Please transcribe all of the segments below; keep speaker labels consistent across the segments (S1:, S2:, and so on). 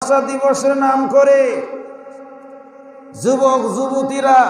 S1: ভালোবাসা দিবসের নাম করে যুবক যুবতীরা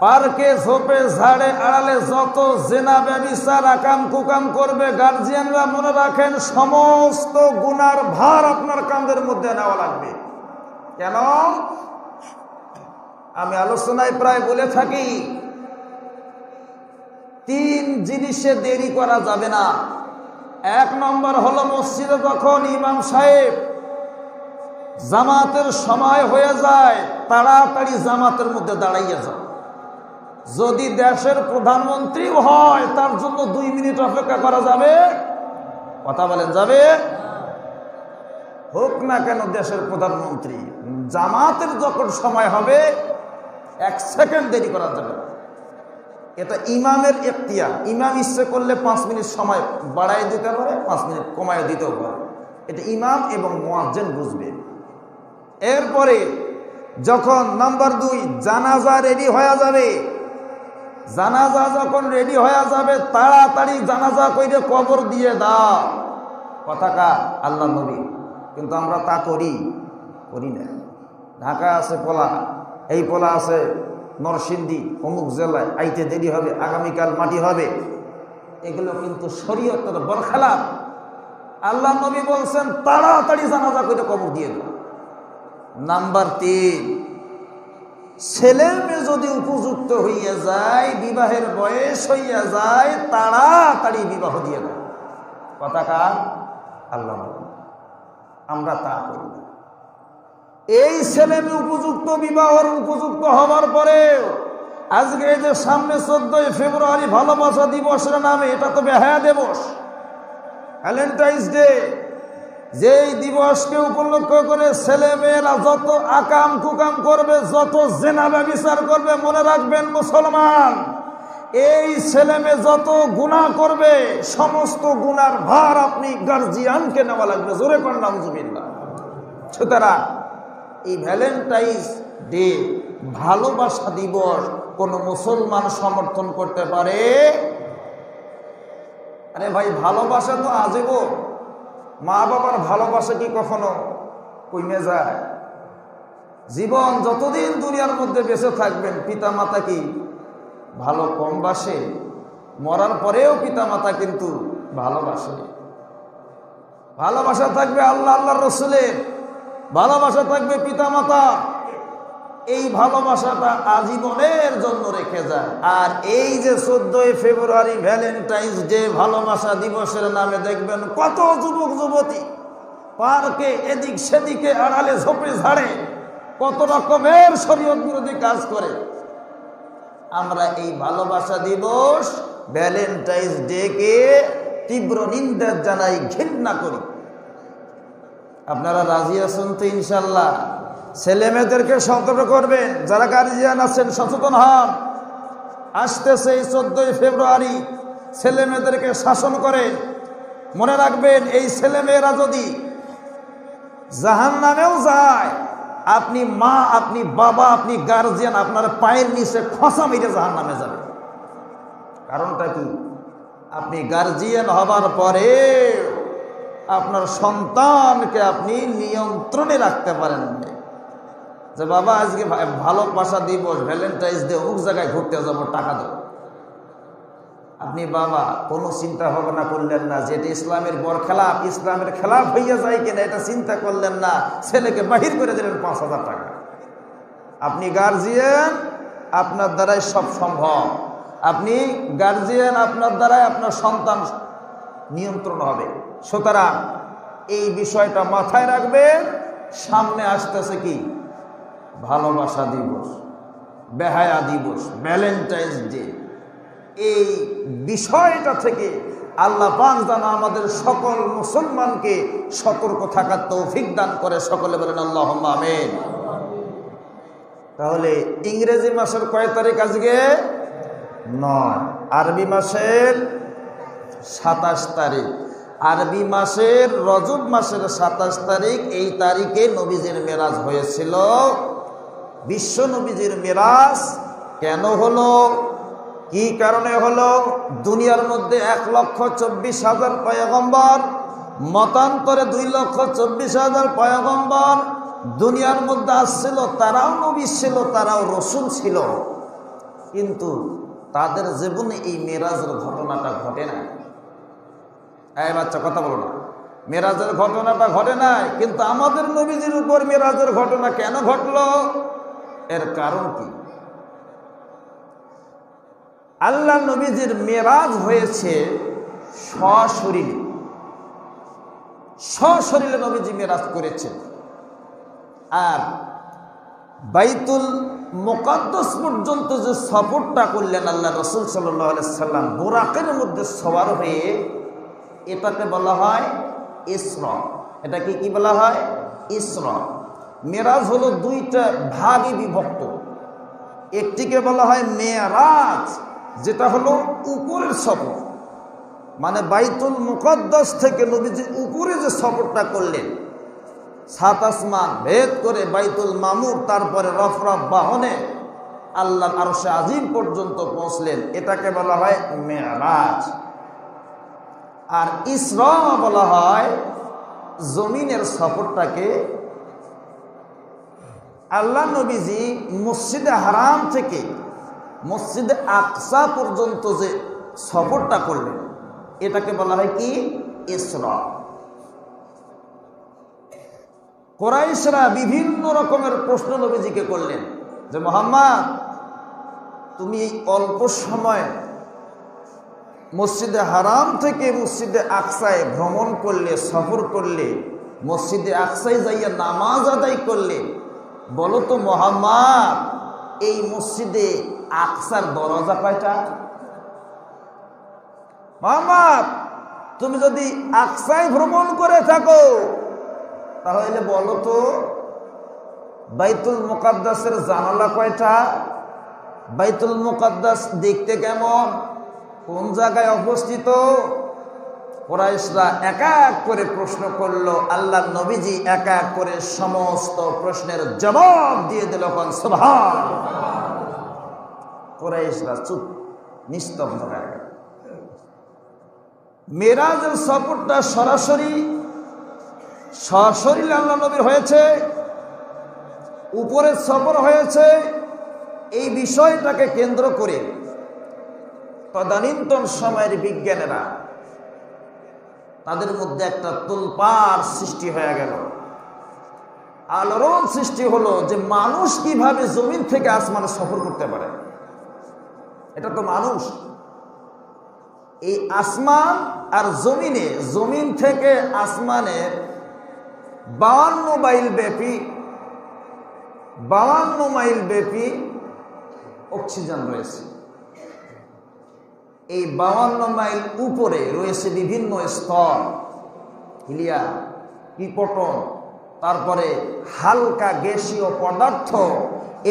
S1: পার্কে ঝোপে ঝাড়ে আড়ালে যত জেনা ব্যভিচার আকাম কুকাম করবে, গার্জিয়ানরা মনে রাখেন সমস্ত গুনার ভার আপনার কাঁধের মধ্যে নেওয়া লাগবে। কেন? আমি আলোচনায় প্রায় বলে থাকি, 3 জিনিসে দেরি করা যাবে না। 1 নম্বর হলো মসজিদে যখন ইমাম সাহেব জামাতের সময় হয়ে যায়, তাড়াতাড়ি জামাতের মধ্যে দাঁড়াইয়া যাও। যদি দেশের প্রধানমন্ত্রীও হয়, তার জন্য 2 মিনিট অপেক্ষা করা যাবে? কথা বলেন, যাবে? হোক না কেন দেশের প্রধানমন্ত্রী, জামাতের যখন সময় হবে 1 সেকেন্ড দেরি করা যাবে না। এটা ইমামের এখতিয়ার। ইমাম ইচ্ছে করলে 5 মিনিট সময় বাড়াই দিতে পারে, 5 মিনিট কমায় দিতেও পারে। এটা ইমাম এবং মুয়াজ্জিন বুঝবে। এরপরে যখন নাম্বার 2, জানাজা রেডি হয়ে যাবে। জানাজা যখন রেডি হয়ে যাবে, তাড়াতাড়ি জানাজা কইরে কবর দিয়ে দাও। কথাটা আল্লাহ নবী, কিন্তু আমরা তা করি না। ঢাকা আছে পোলা, এই পোলা আছে নরসিংদী অমুক জেলায়, আইতে দেরি হবে, আগামীকাল মাটি হবে। এগুলো কিন্তু শরীয়তের বরখেলাফ। আল্লাহ নবী বলছেন তাড়াতাড়ি জানাজা করে কবর দিয়ে দাও। নাম্বার 3, ছেলে মেয়ে যদি উপযুক্ত হইয়া যায়, বিবাহের বয়স হইয়া যায়, তাড়াতাড়ি বিবাহ দিয়ে দাও। কথাটা আল্লাহ নবী, আমরা তা করি না। এই ছেলে মেয়ে উপযুক্ত, বিবাহের উপযুক্ত হবার পরে আজকে এই যে সামনে 14 ফেব্রুয়ারি ভালোবাসা দিবসের নামে, এটা তো বেহায়া দিবস, ভ্যালেন্টাইন্স ডে। যেই দিবসকে উপলক্ষ করে ছেলে মেয়েরা যত আকাম কুকাম করবে, যত জেনা ব্যভিচার করবে, মনে রাখবেন মুসলমান, এই ছেলে মেয়ে যত গুনাহ করবে, সমস্ত গুনার ভার আপনি গার্জিয়ানকে নেওয়া লাগবে। জোরে কোন নাউজুবিল্লাহ। সুতরাং এই ভ্যালেন্টাইন্স ডে, ভালোবাসা দিবস, কোন মুসলমান সমর্থন করতে পারে? আরে ভাই, ভালোবাসা তো আজীবন। মা বাবার ভালোবাসা কি কখনো কমে যায়? জীবন যতদিন দুনিয়ার মধ্যে বেঁচে থাকবেন, পিতা মাতা কি ভালো কম বাসে? মরার পরেও পিতা মাতা কিন্তু ভালোবাসে। ভালোবাসা থাকবে আল্লাহ আল্লাহর রসুলের, ভালোবাসা থাকবে পিতা মাতা। এই ভালোবাসাটা আজীবনের জন্য রেখে যায়। আর এই যে 14 ফেব্রুয়ারি ভ্যালেন্টাইন্স ডে ভালোবাসা দিবসের নামে দেখবেন কত যুবক যুবতী পার্কে এদিক সেদিকে আড়ালে ঝোপে ঝাড়ে কত রকমের শরীয়ত বিরোধী কাজ করে। আমরা এই ভালোবাসা দিবস ভ্যালেন্টাইন্স ডে কে তীব্র নিন্দা জানাই, ঘৃণা করি। আপনারা রাজি আছেন তো? ইনশাল্লাহ ছেলে মেয়েদেরকে সতর্ক করবেন, যারা গার্জিয়ান আছেন সচেতন হন। আসতেছে এই 14 ফেব্রুয়ারি, ছেলে মেয়েদেরকে শাসন করে। মনে রাখবেন, এই ছেলে মেয়েরা যদি জাহান্নামেও যায়, আপনি মা, আপনি বাবা, আপনি গার্জিয়ান, আপনার পায়ের নিচে খসা মেরে জাহান্নামে যাবে। কারণটা কি? আপনি গার্জিয়ান হবার পরে আপনার সন্তানকে আপনি নিয়ন্ত্রণে রাখতে পারেন না। যে বাবা আজকে ভালোবাসা দিবস, ভ্যালেন্টাইন্স ডে, অমুক জায়গায় ঘুরতে যাবো, টাকা দেবো। আপনি বাবা কোনো চিন্তা ভাবনা করলেন না যে এটা ইসলামের বরখেলাফ, ইসলামের খেলাফ হইয়া যায় কিনা, এটা চিন্তা করলেন না। ছেলেকে বাহির করে দিলেন 5,000 টাকা। আপনি গার্জিয়ান, আপনার দ্বারাই সব সম্ভব। আপনি গার্জিয়ান, আপনার দ্বারাই আপনার সন্তান নিয়ন্ত্রণ হবে। সুতরাং এই বিষয়টা মাথায় রাখবেন। সামনে আসতেছে কি? ভালোবাসা দিবস, বেহায়া দিবস, ভ্যালেন্টাইন্স ডে। এই বিষয়টা থেকে আল্লাহ পাক যেন আমাদের সকল মুসলমানকে সতর্ক থাকার তৌফিক দান করে। সকলে বলেন আল্লাহুম্মা আমিন। তাহলে ইংরেজি মাসের কয় তারিখ আজকে? 9। আরবি মাসের 27 তারিখ। আরবি মাসের রজব মাসের 27 তারিখ। এই তারিখে নবীজির মেরাজ হয়েছিল। বিশ্ব নবীজির মেরাজ কেন হলো, কি কারণে হলো? দুনিয়ার মধ্যে 1,24,000 পয়গম্বর, মতান্তরে 2,24,000 পয়গম্বর দুনিয়ার মধ্যে আসছিল, তারাও নবী ছিল, তারাও রসুল ছিল, কিন্তু তাদের জীবনে এই মেরাজের ঘটনাটা ঘটে নাই। এই বাচ্চা কথা বলো না, মেরাজের ঘটনাটা ঘটে নাই, কিন্তু আমাদের নবীজির উপর মেরাজের ঘটনা কেন ঘটলো? এর কারণ কি? আল্লাহ নবীজির মেরাজ হয়েছে সশরীরে, সশরীরে নবীজি মেরাজ করেছেন। আর বাইতুল মুকাদ্দাস পর্যন্ত যে সফরটা করলেন আল্লাহ রসুল সাল্লাল্লাহু আলাইহি সাল্লাম বুরাকের মধ্যে সওয়ার হয়ে, এটাকে বলা হয় ইসরা। এটাকে কি বলা হয়? ইসরা। মেরাজ হলো দুইটা ভাগে বিভক্ত। একটিকে বলা হয় মেরাজ, যেটা হলো উপরের সফর, মানে বাইতুল মুকাদ্দাস থেকে নবীজি উপরে যে সফরটা করলেন, 7 আসমান ভেদ করে বাইতুল মামুর, তারপরে রফরফ বাহনে আল্লাহর আরশে আজিম পর্যন্ত পৌঁছলেন, এটাকে বলা হয় মেরাজ। আর ইসরা বলা হয় জমিনের সফরটাকে। আল্লাহ নবীজি মসজিদে হারাম থেকে মসজিদে আকসা পর্যন্ত যে সফরটা করলেন, এটাকে বলা হয় কি? ইসরা। কুরাইশরা বিভিন্ন রকমের প্রশ্ন নবীজিকে করলেন যে, মুহাম্মদ, তুমি এই অল্প সময় মসজিদে হারাম থেকে মসজিদে আকসায় ভ্রমণ করলে, সফর করলে, মসজিদে আকসায় যাইয়া নামাজ আদায় করলে, বলো তো মুহাম্মদ, এই মসজিদে আকসার দরজা কয়টা? মুহাম্মদ, তুমি যদি আকসায় ভ্রমণ করে থাকো, তাহলে বলো তো বাইতুল মুকাদ্দাসের জানালা কয়টা? বাইতুল মুকাদ্দাস দেখতে কেমন? কোন জায়গায় অবস্থিত? কুরাইশরা এক এক করে প্রশ্ন করলো। আল্লাহর নবীজি এক এক করে সমস্ত প্রশ্নের জবাব দিয়ে দিল। সুবহানাল্লাহ। কুরাইশরা চুপ, নিস্তব্ধ হয়ে গেল। মেরাজের সফরটা সরাসরি সশরীরে আল্লাহ নবীর হয়েছে, উপরের সফর হয়েছে। এই বিষয়টাকে কেন্দ্র করে তদানীন্তন সময়ের বিজ্ঞানীরা, তাদের মধ্যে একটা তোলপাড় সৃষ্টি হয়ে গেল, আলোড়ন সৃষ্টি হলো যে মানুষ কিভাবে জমিন থেকে আসমানে সফর করতে পারে। এটা তো মানুষ। এই আসমান আর জমিনে, জমিন থেকে আসমানে 52 মাইল ব্যাপী অক্সিজেন রয়েছে। এই 52 মাইল উপরে রয়েছে বিভিন্ন স্তর, হিলিয়া, কিপটন, তারপরে হালকা গ্যাসীয় পদার্থ।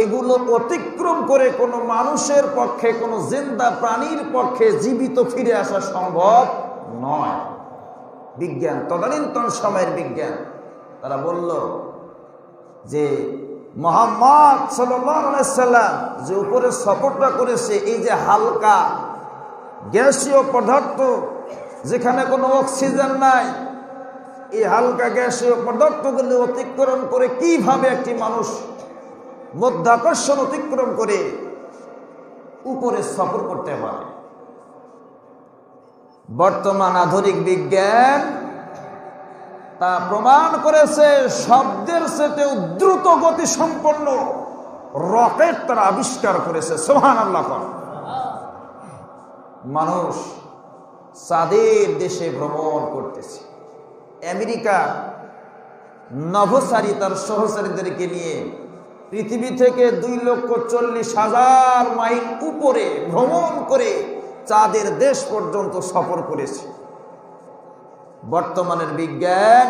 S1: এগুলো অতিক্রম করে কোনো মানুষের পক্ষে, কোনো জিন্দা প্রাণীর পক্ষে জীবিত ফিরে আসা সম্ভব নয়। বিজ্ঞান, তদানীন্তন সময়ের বিজ্ঞান, তারা বলল যে মুহাম্মদ সাল্লাল্লাহু আলাইহি সাল্লাম যে উপরে সফরটা করেছে, এই যে হালকা গ্যাসীয় পদার্থ, যেখানে কোনো অক্সিজেন নাই, এই হালকা গ্যাসীয় পদার্থগুলো অতিক্রম করে কিভাবে একটি মানুষ মধ্যাকর্ষণ অতিক্রম করে উপরে সফর করতে পারে। বর্তমান আধুনিক বিজ্ঞান তা প্রমাণ করেছে। শব্দের চেয়েও দ্রুত গতি সম্পন্ন রকেট তারা আবিষ্কার করেছে। সুবহানাল্লাহ। মানুষ চাঁদের দেশে ভ্রমণ করতেছে। আমেরিকা নভোচারী তার সহচারীদেরকে নিয়ে পৃথিবী থেকে 2,40,000 মাইল উপরে ভ্রমণ করে চাঁদের দেশ পর্যন্ত সফর করেছে। বর্তমানের বিজ্ঞান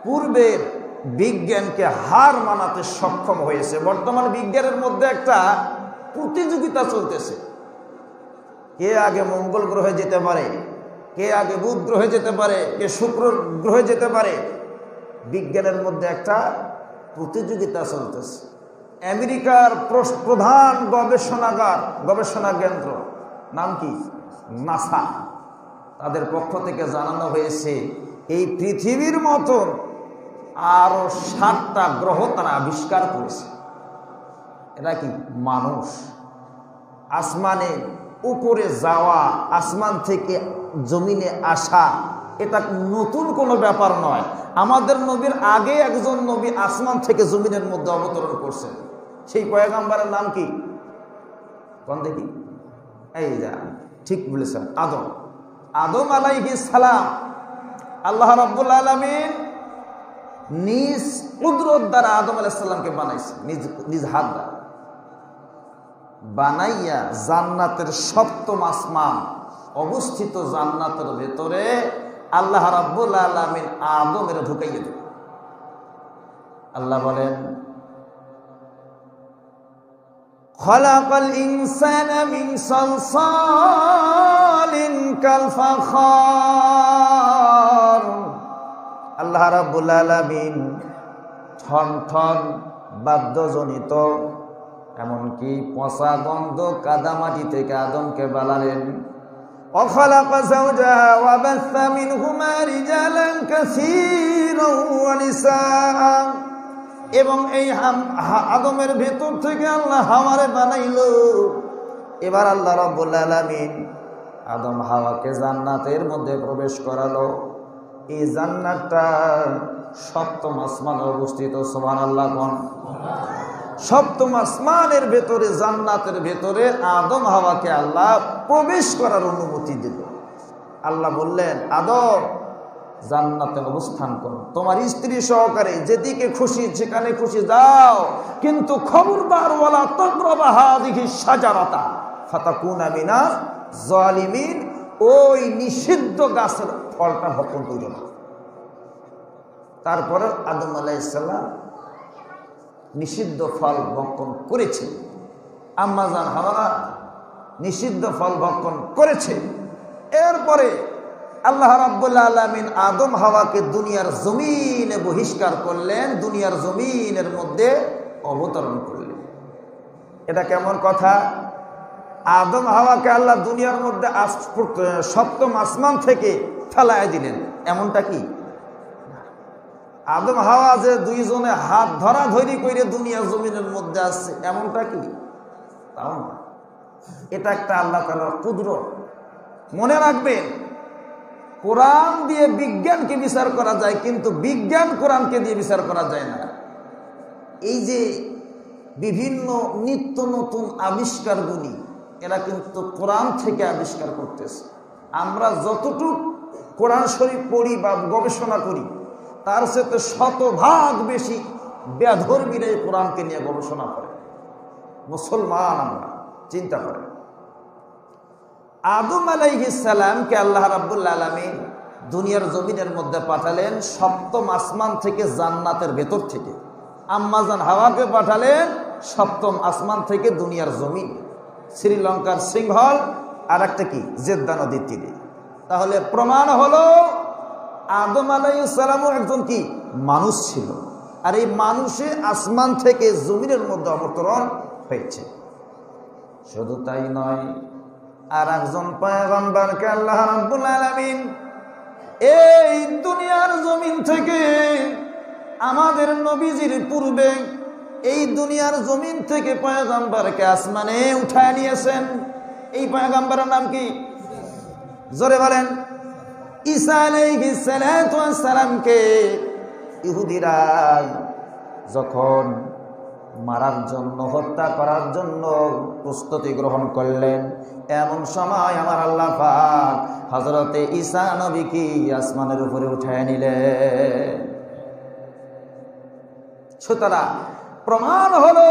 S1: পূর্বের বিজ্ঞানকে হার মানাতে সক্ষম হয়েছে। বর্তমান বিজ্ঞানের মধ্যে একটা প্রতিযোগিতা চলতেছে, কে আগে মঙ্গল গ্রহে যেতে পারে, কে আগে বুধ গ্রহে যেতে পারে, কে শুক্র গ্রহে যেতে পারে। বিজ্ঞানের মধ্যে একটা প্রতিযোগিতা চলতেছে। আমেরিকার প্রধান গবেষণা কেন্দ্র নাম কি? নাসা। তাদের পক্ষ থেকে জানানো হয়েছে এই পৃথিবীর মতন আরো 7টা গ্রহ তারা আবিষ্কার করেছে। এটা কি মানুষ আসমানে উপরে যাওয়া, আসমান থেকে জমিনে আসা, এটা নতুন কোনো ব্যাপার নয়। আমাদের নবীর আগে একজন নবী আসমান থেকে জমিনের মধ্যে অবতরণ করছেন। সেই পয়গম্বরের নাম কি কোন দেখি? এই যা ঠিক বলেছেন, আদম। আদম আলাইহিস সালাম আল্লাহ রাব্বুল আলামিন নিজ কুদরত দ্বারা আদম আলাইহিস সালামকে বানাইছে, নিজ হাত দ্বারা বানাইয়া জান্নাতের 7ম আসমান অবস্থিত জান্নাতের ভেতরে আল্লাহ রাব্বুল আলামিন আদমের ঢুকাইয়া দিল। আল্লাহ বলেন, খালাকাল ইনসানা মিন সালসালিন কাল ফাখার। আল্লাহ রাব্বুল আলামিন ঠন ঠন বাদ্যজনিত এমনকি পচা গন্ধ কাদামাটি থেকে আদমকে বানালেন। وخلق زوجها وبث منهما رجالا كثيرا ونساء। এবং এই আদমের ভেতর থেকে আল্লাহ হাওয়ারে বানাইলো। এবার আল্লাহ রাব্বুল আলামিন আদম হাওয়াকে জান্নাতের মধ্যে প্রবেশ করালো। এই জান্নাতটা 7ম আসমানে অবস্থিত। সুবহানাল্লাহ। কোন 7ম আসমানের ভেতরে, জান্নাতের ভেতরে আদম হাওয়াকে আল্লাহ প্রবেশ করার অনুমতি দিল। আল্লাহ বললেন, আদম জান্নাতে অবস্থান করো, তোমার স্ত্রী সহকারে যেদিকে খুশি যেখানে খুশি যাও, কিন্তু খবরদার ওয়ালা তাকরাবা হাযিহি শাজারাতা ফাতাকুনা মিনাজ জালিমিন। ওই নিষিদ্ধ গাছের ফলটা ভক্ষণ করিও না। তারপরে আদম আলাইহিস সালাম নিষিদ্ধ ফল ভক্ষণ করেছে, আম্মা জান হাওয়া নিষিদ্ধ ফল ভক্ষণ করেছে। এরপরে আল্লাহ রাব্বুল আলামিন আদম হাওয়াকে দুনিয়ার জমিনে বহিষ্কার করলেন, দুনিয়ার জমিনের মধ্যে অবতরণ করলেন। এটা কেমন কথা? আদম হাওয়াকে আল্লাহ দুনিয়ার মধ্যে 7ম আসমান থেকে ফেলায় দিলেন, এমনটা কি? আদম হাওয়া যে দুইজনে হাত ধরাধরি করে দুনিয়ার জমিনের মধ্যে আসছে, এমনটা কি? তাও না। এটা একটা আল্লাহ তাআলার কুদরত। মনে রাখবেন, কোরআন দিয়ে বিজ্ঞানকে বিচার করা যায়, কিন্তু বিজ্ঞান কোরআনকে দিয়ে বিচার করা যায় না। এই যে বিভিন্ন নিত্য নতুন আবিষ্কারগুলি, এরা কিন্তু কোরআন থেকে আবিষ্কার করতেছে। আমরা যতটুকু কোরআন শরীফ পড়ি বা গবেষণা করি, তার সাথে 100 বেশি বেধর্মীরা কোরআনকে নিয়ে গবেষণা করে। মুসলমান আমরা চিন্তা করেন, আদম আলাইহিস সালামকে আল্লাহ রাব্বুল আলামিন দুনিয়ার জমিনের মধ্যে পাঠালেন 7ম আসমান থেকে, জান্নাতের ভেতর থেকে। আম্মা জান হাওয়াকে পাঠালেন 7ম আসমান থেকে, দুনিয়ার জমিন, শ্রীলঙ্কার সিংহল, আর একটা কি জেদ্দা নদীর তীরে। তাহলে প্রমাণ হলো আদম আলাইহিস সালামও একজন কি মানুষ ছিল, আর এই মানুষে আসমান থেকে জমিনের মধ্যে অবতরণ হয়েছে। শুধু তাই নয়, আর একজন পয়গম্বরকে আল্লাহ রাব্বুল আলামিন এই দুনিয়ার জমিন থেকে, আমাদের নবীজির পূর্বে এই দুনিয়ার জমিন থেকে পয়গম্বরকে আসমানে উঠায় নিয়েছেন। এই পয়গম্বরের নাম কি? জোরে বলেন। ঈসা আলাইহিস সালাতু ওয়াস সালামকে ইহুদিরা যখন মারার জন্য, হত্যা করার জন্য প্রস্তুতি গ্রহণ করলেন, এমন সময় আমার আল্লাহ পাক হযরতে ঈসা নবীকে আসমানের উপরে উঠায় নিলেন। সুতরাং প্রমাণ হলো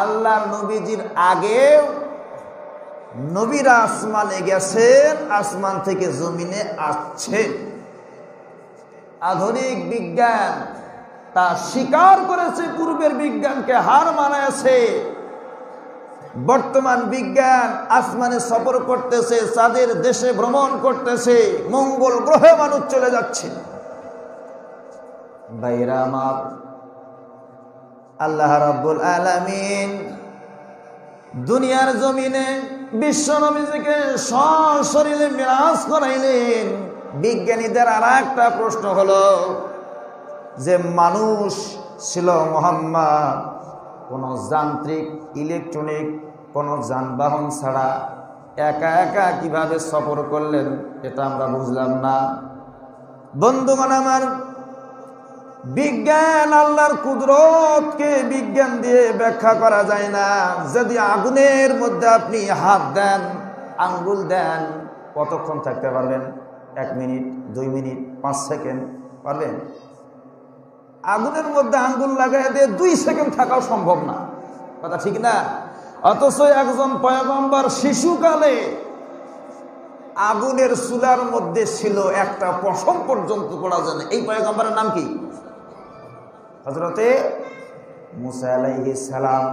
S1: আল্লাহর নবীজির আগেও নবীরা আসমানে গেছেন, আসমান থেকে জমিনে আসছেন। আধুনিক বিজ্ঞান তা স্বীকার করেছে, পূর্বের বিজ্ঞানকে হার মানায়ছে। বর্তমান বিজ্ঞান আসমানে সফর করতেছে, চাঁদের দেশে ভ্রমণ করতেছে, মঙ্গল গ্রহে মানুষ চলে যাচ্ছে। ভাইরা আমার, আল্লাহ রাব্বুল আলামিন দুনিয়ার জমিনে বিশ্ব নবীজিকে সশরীরে মিরাজ করাইলেন। বিজ্ঞানীদের আর একটা প্রশ্ন হলো যে মানুষ ছিল মুহাম্মদ কোনো যান্ত্রিক ইলেকট্রনিক কোনো যানবাহন ছাড়া একা একা কিভাবে সফর করলেন, এটা আমরা বুঝলাম না। বন্ধুগণ আমার, বিজ্ঞান আল্লাহর কুদরতকে বিজ্ঞান দিয়ে ব্যাখ্যা করা যায় না। যদি আগুনের মধ্যে আপনি হাত দেন, আঙ্গুল দেন, কতক্ষণ থাকতে পারবেন? 1 মিনিট, 2 মিনিট, 5 সেকেন্ড পারবেন? আগুনের মধ্যে আঙ্গুল লাগাই দিয়ে 2 সেকেন্ড থাকাও সম্ভব না, কথা ঠিক না? অথচ একজন পয়গম্বর শিশুকালে আগুনের চুলার মধ্যে ছিল, একটা পশম পর্যন্ত পড়া যায় না। এই পয়গম্বরের নাম কি? হযরতে মুসা আলাইহিস সালাম।